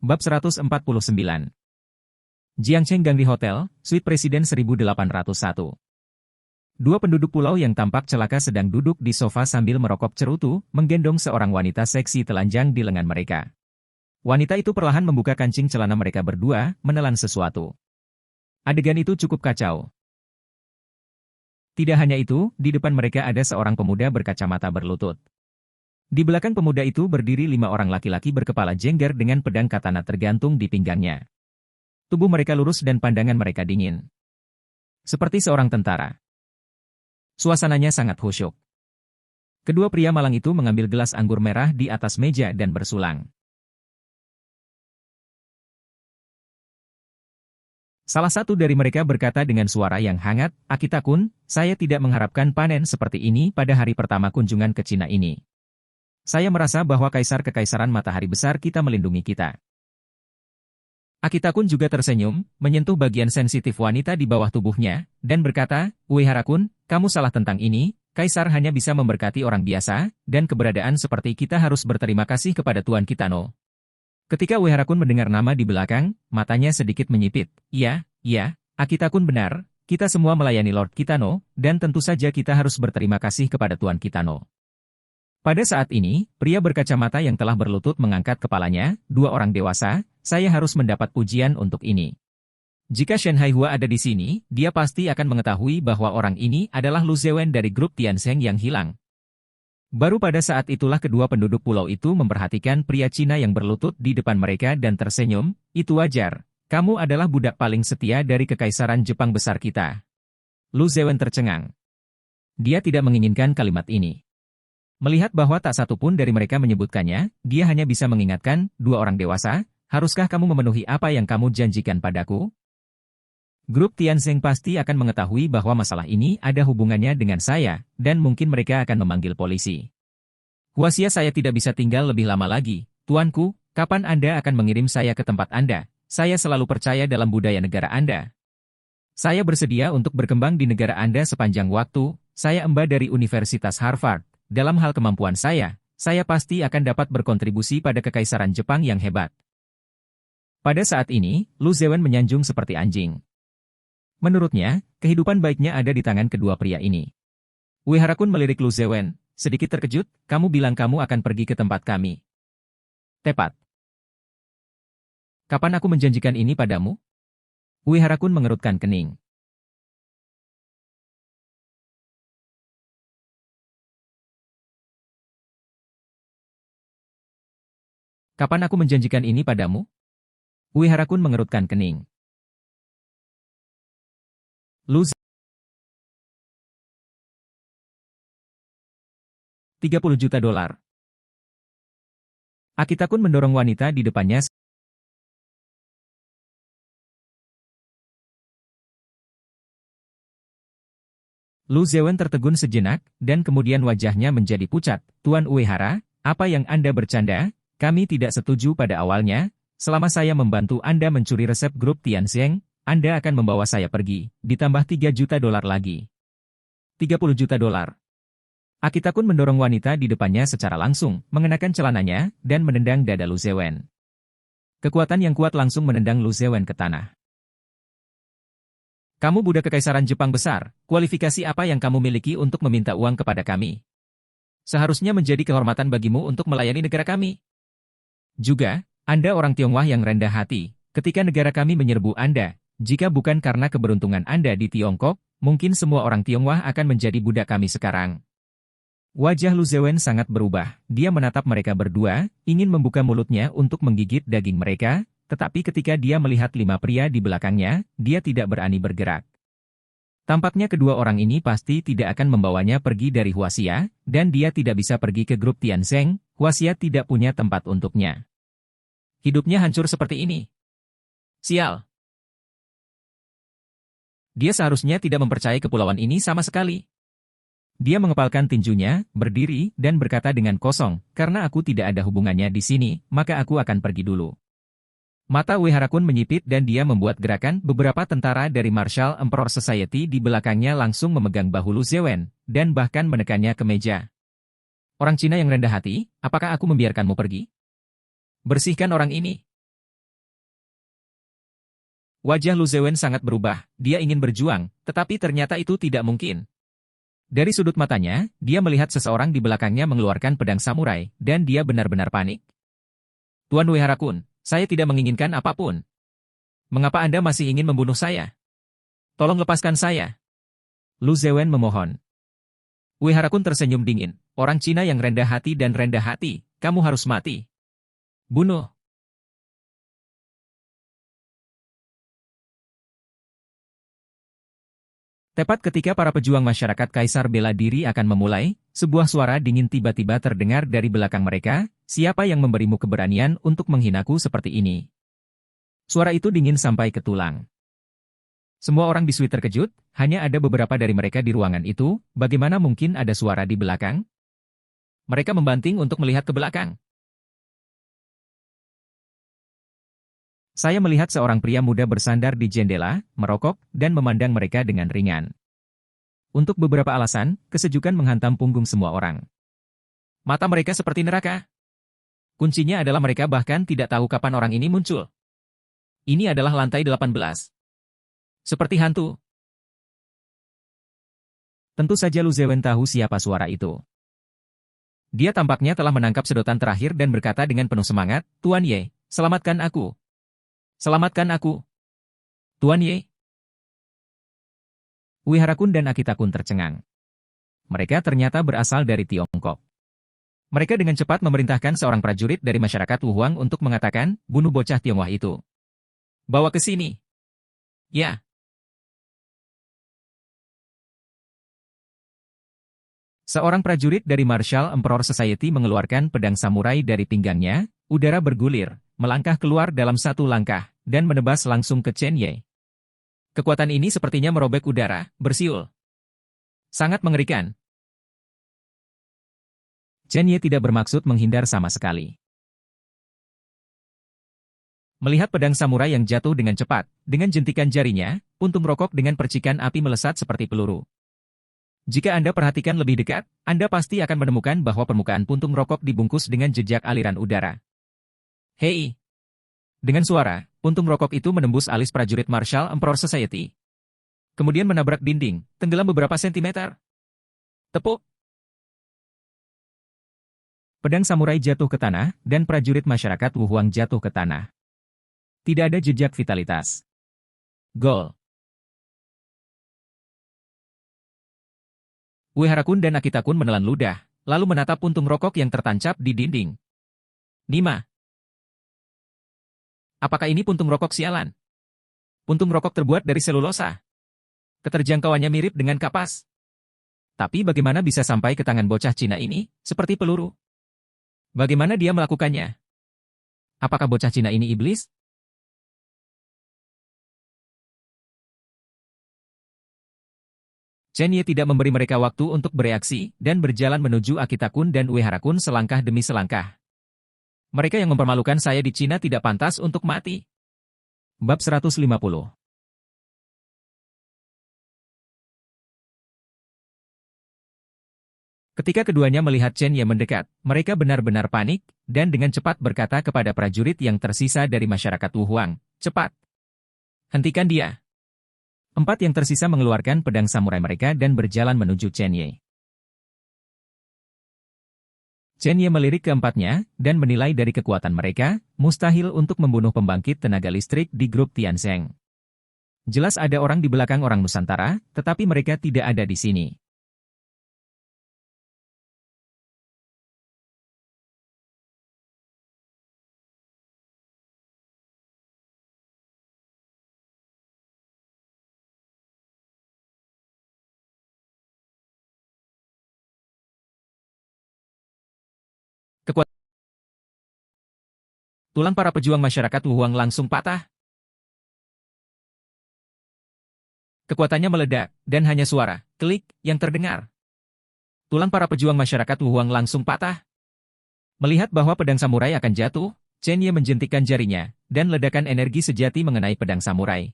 Bab 149. Jiangcheng Gang di Hotel, Suite Presiden 1801. Dua penduduk pulau yang tampak celaka sedang duduk di sofa sambil merokok cerutu, menggendong seorang wanita seksi telanjang di lengan mereka. Wanita itu perlahan membuka kancing celana mereka berdua, menelan sesuatu. Adegan itu cukup kacau. Tidak hanya itu, di depan mereka ada seorang pemuda berkacamata berlutut. Di belakang pemuda itu berdiri 5 orang laki-laki berkepala jengger dengan pedang katana tergantung di pinggangnya. Tubuh mereka lurus dan pandangan mereka dingin. Seperti seorang tentara. Suasananya sangat khusyuk. Kedua pria malang itu mengambil gelas anggur merah di atas meja dan bersulang. Salah satu dari mereka berkata dengan suara yang hangat, "Akita-kun, saya tidak mengharapkan panen seperti ini pada hari pertama kunjungan ke Cina ini. Saya merasa bahwa Kaisar Kekaisaran Matahari Besar kita melindungi kita." Akita-kun juga tersenyum, menyentuh bagian sensitif wanita di bawah tubuhnya, dan berkata, "Uehara-kun, kamu salah tentang ini, Kaisar hanya bisa memberkati orang biasa, dan keberadaan seperti kita harus berterima kasih kepada Tuan Kitano." Ketika Uehara-kun mendengar nama di belakang, matanya sedikit menyipit. "Iya, Akita-kun benar, kita semua melayani Lord Kitano, dan tentu saja kita harus berterima kasih kepada Tuan Kitano." Pada saat ini, pria berkacamata yang telah berlutut mengangkat kepalanya, 2 orang dewasa, "Saya harus mendapat pujian untuk ini. Jika Shen Haihua ada di sini, dia pasti akan mengetahui bahwa orang ini adalah Lu Zewen dari grup Tiansheng yang hilang." Baru pada saat itulah kedua penduduk pulau itu memperhatikan pria Cina yang berlutut di depan mereka dan tersenyum, "Itu wajar, kamu adalah budak paling setia dari Kekaisaran Jepang besar kita." Lu Zewen tercengang. Dia tidak menginginkan kalimat ini. Melihat bahwa tak satu pun dari mereka menyebutkannya, dia hanya bisa mengingatkan, 2 orang dewasa, "Haruskah kamu memenuhi apa yang kamu janjikan padaku?" Grup Tiansheng pasti akan mengetahui bahwa masalah ini ada hubungannya dengan saya, dan mungkin mereka akan memanggil polisi. "Huasia, saya tidak bisa tinggal lebih lama lagi. Tuanku, kapan Anda akan mengirim saya ke tempat Anda? Saya selalu percaya dalam budaya negara Anda. Saya bersedia untuk berkembang di negara Anda sepanjang waktu. Saya Emba dari Universitas Harvard. Dalam hal kemampuan saya pasti akan dapat berkontribusi pada Kekaisaran Jepang yang hebat." Pada saat ini, Lu Zewen menyanjung seperti anjing. Menurutnya, kehidupan baiknya ada di tangan kedua pria ini. Uehara-kun melirik Lu Zewen, sedikit terkejut, "Kamu bilang kamu akan pergi ke tempat kami." "Tepat. Kapan aku menjanjikan ini padamu?" Uehara-kun mengerutkan kening. "Kapan aku menjanjikan ini padamu?" Uehara-kun mengerutkan kening. Lu 30 juta dolar. Akita-kun mendorong wanita di depannya. Lu Zewen tertegun sejenak, dan kemudian wajahnya menjadi pucat. "Tuan Uehara, apa yang Anda bercanda? Kami tidak setuju pada awalnya. Selama saya membantu Anda mencuri resep grup Tiansheng, Anda akan membawa saya pergi, ditambah 3 juta dolar lagi." 30 juta dolar. Akita-kun mendorong wanita di depannya secara langsung, mengenakan celananya, dan menendang dada Lu Zewen. Kekuatan yang kuat langsung menendang Lu Zewen ke tanah. "Kamu budak Kekaisaran Jepang besar, kualifikasi apa yang kamu miliki untuk meminta uang kepada kami? Seharusnya menjadi kehormatan bagimu untuk melayani negara kami. Juga, Anda orang Tionghoa yang rendah hati, ketika negara kami menyerbu Anda, jika bukan karena keberuntungan Anda di Tiongkok, mungkin semua orang Tionghoa akan menjadi budak kami sekarang." Wajah Lu Zewen sangat berubah, dia menatap mereka berdua, ingin membuka mulutnya untuk menggigit daging mereka, tetapi ketika dia melihat 5 pria di belakangnya, dia tidak berani bergerak. Tampaknya kedua orang ini pasti tidak akan membawanya pergi dari Huaxia, dan dia tidak bisa pergi ke grup Tiansheng, Huaxia tidak punya tempat untuknya. Hidupnya hancur seperti ini. Sial. Dia seharusnya tidak mempercayai kepulauan ini sama sekali. Dia mengepalkan tinjunya, berdiri, dan berkata dengan kosong, "Karena aku tidak ada hubungannya di sini, maka aku akan pergi dulu." Mata Uehara-kun menyipit dan dia membuat gerakan. Beberapa tentara dari Martial Emperor Society di belakangnya langsung memegang bahu Lu Zewen, dan bahkan menekannya ke meja. "Orang Cina yang rendah hati, apakah aku membiarkanmu pergi? Bersihkan orang ini." Wajah Lu Zewen sangat berubah, dia ingin berjuang, tetapi ternyata itu tidak mungkin. Dari sudut matanya, dia melihat seseorang di belakangnya mengeluarkan pedang samurai, dan dia benar-benar panik. Tuan Uehara-kun, saya tidak menginginkan apapun. Mengapa Anda masih ingin membunuh saya? Tolong lepaskan saya. Lu Zewen memohon. Uehara-kun tersenyum dingin. Orang Cina yang rendah hati dan rendah hati, kamu harus mati. Bunuh. Tepat ketika para pejuang masyarakat Kaisar bela diri akan memulai, sebuah suara dingin tiba-tiba terdengar dari belakang mereka, siapa yang memberimu keberanian untuk menghinaku seperti ini? Suara itu dingin sampai ke tulang. Semua orang di suite terkejut, hanya ada beberapa dari mereka di ruangan itu, bagaimana mungkin ada suara di belakang? Mereka membanting untuk melihat ke belakang. Saya melihat seorang pria muda bersandar di jendela, merokok, dan memandang mereka dengan ringan. Untuk beberapa alasan, kesejukan menghantam punggung semua orang. Mata mereka seperti neraka. Kuncinya adalah mereka bahkan tidak tahu kapan orang ini muncul. Ini adalah lantai 18. Seperti hantu. Tentu saja Lu Zewen tahu siapa suara itu. Dia tampaknya telah menangkap sedotan terakhir dan berkata dengan penuh semangat, Tuan Ye, selamatkan aku. Selamatkan aku. Tuan Ye. Uehara-kun dan Akita-kun tercengang. Mereka ternyata berasal dari Tiongkok. Mereka dengan cepat memerintahkan seorang prajurit dari masyarakat Wuhuang untuk mengatakan, bunuh bocah Tionghoa itu. Bawa ke sini. Ya. Seorang prajurit dari Martial Emperor Society mengeluarkan pedang samurai dari pinggangnya, udara bergulir, melangkah keluar dalam satu langkah, dan menebas langsung ke Chen Ye. Kekuatan ini sepertinya merobek udara, bersiul. Sangat mengerikan. Chen Ye tidak bermaksud menghindar sama sekali. Melihat pedang samurai yang jatuh dengan cepat, dengan jentikan jarinya, puntung rokok dengan percikan api melesat seperti peluru. Jika Anda perhatikan lebih dekat, Anda pasti akan menemukan bahwa permukaan puntung rokok dibungkus dengan jejak aliran udara. Hei! Dengan suara, puntung rokok itu menembus alis prajurit Martial Emperor Society. Kemudian menabrak dinding, tenggelam beberapa sentimeter. Tepuk! Pedang samurai jatuh ke tanah, dan prajurit masyarakat Wuhuang jatuh ke tanah. Tidak ada jejak vitalitas. Gol! Uehara-kun dan Akita-kun menelan ludah, lalu menatap puntung rokok yang tertancap di dinding. Nima. Apakah ini puntung rokok sialan? Puntung rokok terbuat dari selulosa. Keterjangkauannya mirip dengan kapas. Tapi bagaimana bisa sampai ke tangan bocah Cina ini, seperti peluru? Bagaimana dia melakukannya? Apakah bocah Cina ini iblis? Chen Ye tidak memberi mereka waktu untuk bereaksi, dan berjalan menuju Akita-kun dan Uehara-kun selangkah demi selangkah. Mereka yang mempermalukan saya di Cina tidak pantas untuk mati. Bab 150. Ketika keduanya melihat Chen Ye mendekat, mereka benar-benar panik, dan dengan cepat berkata kepada prajurit yang tersisa dari masyarakat Wuhuang, cepat! Hentikan dia! 4 yang tersisa mengeluarkan pedang samurai mereka dan berjalan menuju Chen Ye. Chen Ye melirik keempatnya, dan menilai dari kekuatan mereka, mustahil untuk membunuh pembangkit tenaga listrik di grup Tianzheng. Jelas ada orang di belakang orang Nusantara, tetapi mereka tidak ada di sini. Kekuatan tulang para pejuang masyarakat Wuhuang langsung patah. Kekuatannya meledak, dan hanya suara, klik, yang terdengar. Tulang para pejuang masyarakat Wuhuang langsung patah. Melihat bahwa pedang samurai akan jatuh, Chen Ye menjentikkan jarinya, dan ledakan energi sejati mengenai pedang samurai.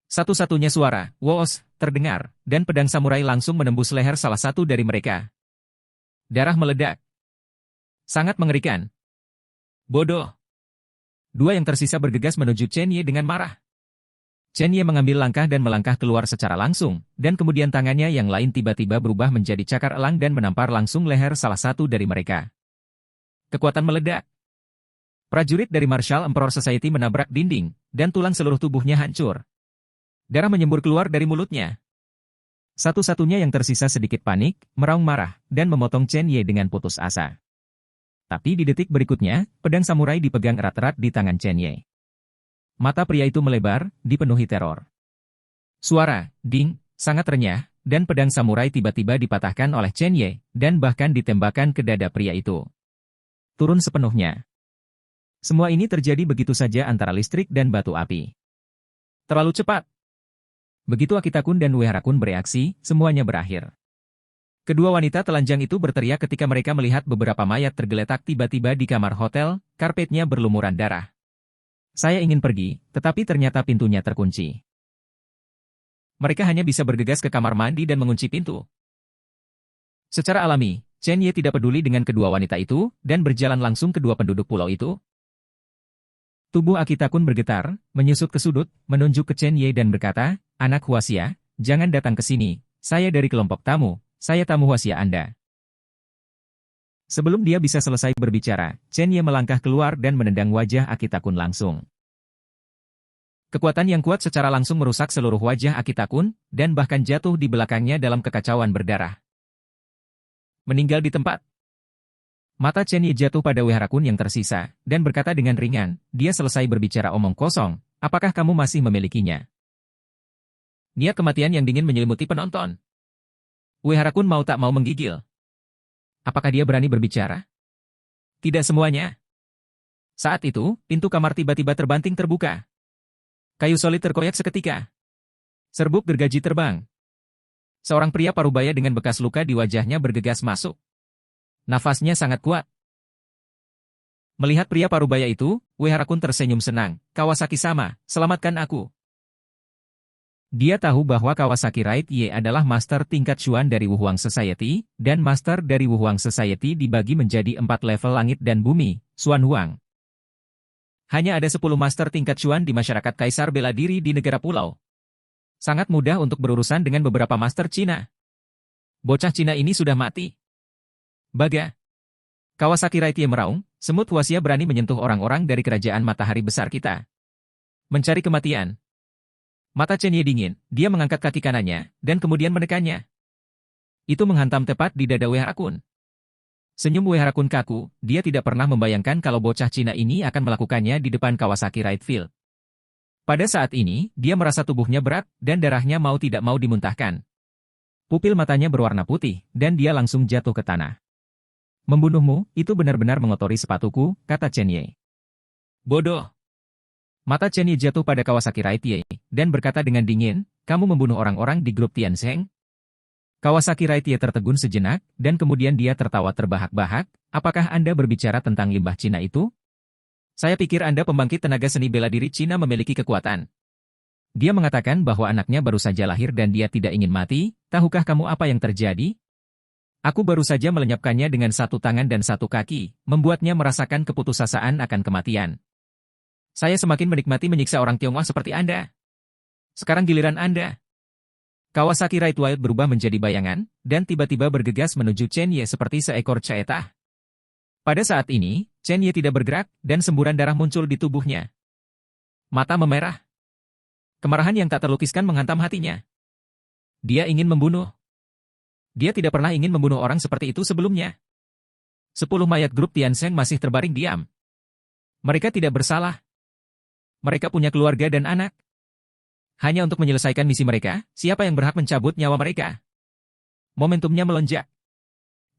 Satu-satunya suara, woos, terdengar, dan pedang samurai langsung menembus leher salah satu dari mereka. Darah meledak. Sangat mengerikan. Bodoh. 2 yang tersisa bergegas menuju Chen Ye dengan marah. Chen Ye mengambil langkah dan melangkah keluar secara langsung, dan kemudian tangannya yang lain tiba-tiba berubah menjadi cakar elang dan menampar langsung leher salah satu dari mereka. Kekuatan meledak. Prajurit dari Martial Emperor Society menabrak dinding, dan tulang seluruh tubuhnya hancur. Darah menyembur keluar dari mulutnya. Satu-satunya yang tersisa sedikit panik, meraung marah, dan memotong Chen Ye dengan putus asa. Tapi di detik berikutnya, pedang samurai dipegang erat-erat di tangan Chen Ye. Mata pria itu melebar, dipenuhi teror. Suara, ding, sangat renyah, dan pedang samurai tiba-tiba dipatahkan oleh Chen Ye, dan bahkan ditembakkan ke dada pria itu. Turun sepenuhnya. Semua ini terjadi begitu saja antara listrik dan batu api. Terlalu cepat. Begitu Akita-kun dan Uehara-kun bereaksi, semuanya berakhir. Kedua wanita telanjang itu berteriak ketika mereka melihat beberapa mayat tergeletak tiba-tiba di kamar hotel, karpetnya berlumuran darah. Saya ingin pergi, tetapi ternyata pintunya terkunci. Mereka hanya bisa bergegas ke kamar mandi dan mengunci pintu. Secara alami, Chen Ye tidak peduli dengan kedua wanita itu, dan berjalan langsung ke dua penduduk pulau itu. Tubuh Akita-kun bergetar, menyusut ke sudut, menunjuk ke Chen Ye dan berkata, "Anak Huaxia, jangan datang ke sini, saya dari kelompok tamu, saya tamu Huaxia Anda." Sebelum dia bisa selesai berbicara, Chen Ye melangkah keluar dan menendang wajah Akita-kun langsung. Kekuatan yang kuat secara langsung merusak seluruh wajah Akita-kun, dan bahkan jatuh di belakangnya dalam kekacauan berdarah. Meninggal di tempat. Mata Chen Ye jatuh pada Uehara-kun yang tersisa, dan berkata dengan ringan, dia selesai berbicara omong kosong, apakah kamu masih memilikinya? Niat kematian yang dingin menyelimuti penonton. Uehara-kun mau tak mau menggigil. Apakah dia berani berbicara? Tidak semuanya. Saat itu, pintu kamar tiba-tiba terbanting terbuka. Kayu solid terkoyak seketika. Serbuk gergaji terbang. Seorang pria parubaya dengan bekas luka di wajahnya bergegas masuk. Nafasnya sangat kuat. Melihat pria parubaya itu, Uehara-kun tersenyum senang. Kawasaki-sama, selamatkan aku. Dia tahu bahwa Kawasaki Right Ye adalah master tingkat Chuan dari Wuhuang Society, dan master dari Wuhuang Society dibagi menjadi 4 level langit dan bumi, Xuan Huang. Hanya ada 10 master tingkat Chuan di masyarakat kaisar bela diri di negara pulau. Sangat mudah untuk berurusan dengan beberapa master Cina. Bocah Cina ini sudah mati. Baga. Kawasaki Right Ye meraung, semut Huaxia berani menyentuh orang-orang dari kerajaan matahari besar kita. Mencari kematian. Mata Chen Ye dingin, dia mengangkat kaki kanannya, dan kemudian menekannya. Itu menghantam tepat di dada Uehara-kun. Senyum Uehara-kun kaku, dia tidak pernah membayangkan kalau bocah Cina ini akan melakukannya di depan Kawasaki Right Field. Pada saat ini, dia merasa tubuhnya berat, dan darahnya mau tidak mau dimuntahkan. Pupil matanya berwarna putih, dan dia langsung jatuh ke tanah. Membunuhmu, itu benar-benar mengotori sepatuku, kata Chen Ye. Bodoh. Mata Chen Ye jatuh pada Kawasaki Right Ye, dan berkata dengan dingin, kamu membunuh orang-orang di grup Tiansheng? Kawasaki Right Ye tertegun sejenak, dan kemudian dia tertawa terbahak-bahak, apakah Anda berbicara tentang limbah Cina itu? Saya pikir Anda pembangkit tenaga seni bela diri Cina memiliki kekuatan. Dia mengatakan bahwa anaknya baru saja lahir dan dia tidak ingin mati, tahukah kamu apa yang terjadi? Aku baru saja melenyapkannya dengan satu tangan dan satu kaki, membuatnya merasakan keputusasaan akan kematian. Saya semakin menikmati menyiksa orang Tionghoa seperti Anda. Sekarang giliran Anda. Kawasaki Right Wild berubah menjadi bayangan, dan tiba-tiba bergegas menuju Chen Ye seperti seekor caetah. Pada saat ini, Chen Ye tidak bergerak, dan semburan darah muncul di tubuhnya. Mata memerah. Kemarahan yang tak terlukiskan menghantam hatinya. Dia ingin membunuh. Dia tidak pernah ingin membunuh orang seperti itu sebelumnya. 10 mayat grup Tiansheng masih terbaring diam. Mereka tidak bersalah. Mereka punya keluarga dan anak. Hanya untuk menyelesaikan misi mereka, siapa yang berhak mencabut nyawa mereka? Momentumnya melonjak.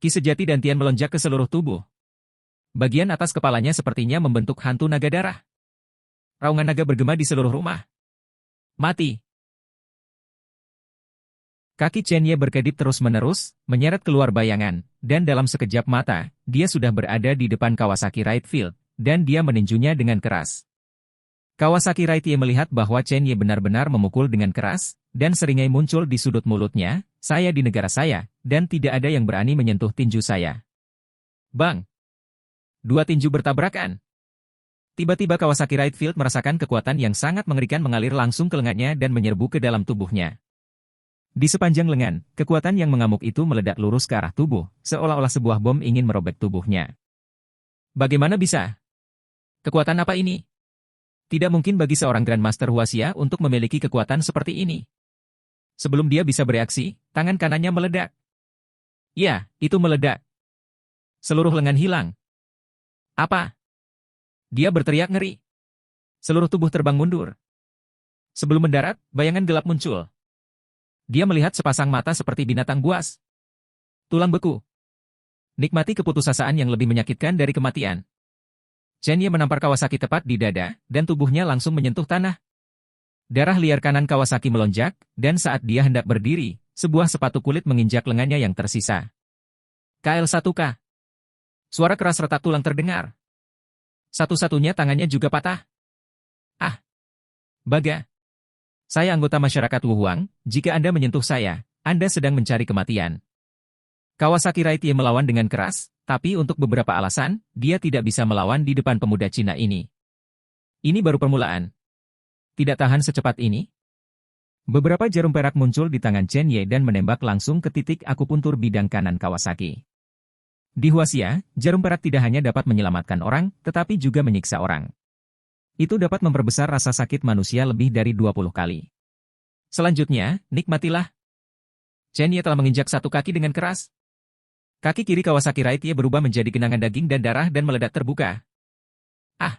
Ki sejati dan Tian melonjak ke seluruh tubuh. Bagian atas kepalanya sepertinya membentuk hantu naga darah. Raungan naga bergema di seluruh rumah. Mati. Kaki Chen Ye berkedip terus-menerus, menyeret keluar bayangan, dan dalam sekejap mata, dia sudah berada di depan Kawasaki Right Field, dan dia meninjunya dengan keras. Kawasaki Right Ye melihat bahwa Chen Ye benar-benar memukul dengan keras, dan seringai muncul di sudut mulutnya, saya di negara saya, dan tidak ada yang berani menyentuh tinju saya. Bang! 2 tinju bertabrakan. Tiba-tiba Kawasaki Rightfield merasakan kekuatan yang sangat mengerikan mengalir langsung ke lengannya dan menyerbu ke dalam tubuhnya. Di sepanjang lengan, kekuatan yang mengamuk itu meledak lurus ke arah tubuh, seolah-olah sebuah bom ingin merobek tubuhnya. Bagaimana bisa? Kekuatan apa ini? Tidak mungkin bagi seorang Grandmaster Huaxia untuk memiliki kekuatan seperti ini. Sebelum dia bisa bereaksi, tangan kanannya meledak. Ya, itu meledak. Seluruh lengan hilang. Apa? Dia berteriak ngeri. Seluruh tubuh terbang mundur. Sebelum mendarat, bayangan gelap muncul. Dia melihat sepasang mata seperti binatang buas. Tulang beku. Nikmati keputusasaan yang lebih menyakitkan dari kematian. Chen Ye menampar Kawasaki tepat di dada, dan tubuhnya langsung menyentuh tanah. Darah liar kanan Kawasaki melonjak, dan saat dia hendak berdiri, sebuah sepatu kulit menginjak lengannya yang tersisa. KL1K. Suara keras retak tulang terdengar. Satu-satunya tangannya juga patah. Ah! Baga! Saya anggota masyarakat Wuhuang, jika Anda menyentuh saya, Anda sedang mencari kematian. Kawasaki Rightye melawan dengan keras, tapi untuk beberapa alasan, dia tidak bisa melawan di depan pemuda Cina ini. Ini baru permulaan. Tidak tahan secepat ini? Beberapa jarum perak muncul di tangan Chen Ye dan menembak langsung ke titik akupuntur bidang kanan Kawasaki. Di Huaxia, jarum perak tidak hanya dapat menyelamatkan orang, tetapi juga menyiksa orang. Itu dapat memperbesar rasa sakit manusia lebih dari 20 kali. Selanjutnya, nikmatilah. Chen Ye telah menginjak satu kaki dengan keras. Kaki kiri Kawasaki Rightye berubah menjadi genangan daging dan darah dan meledak terbuka. Ah!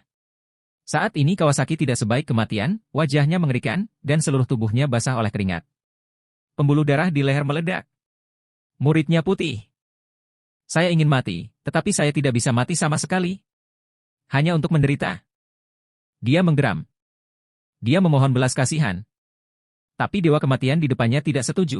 Saat ini Kawasaki tidak sebaik kematian, wajahnya mengerikan, dan seluruh tubuhnya basah oleh keringat. Pembuluh darah di leher meledak. Muridnya putih. Saya ingin mati, tetapi saya tidak bisa mati sama sekali. Hanya untuk menderita. Dia menggeram. Dia memohon belas kasihan. Tapi Dewa Kematian di depannya tidak setuju.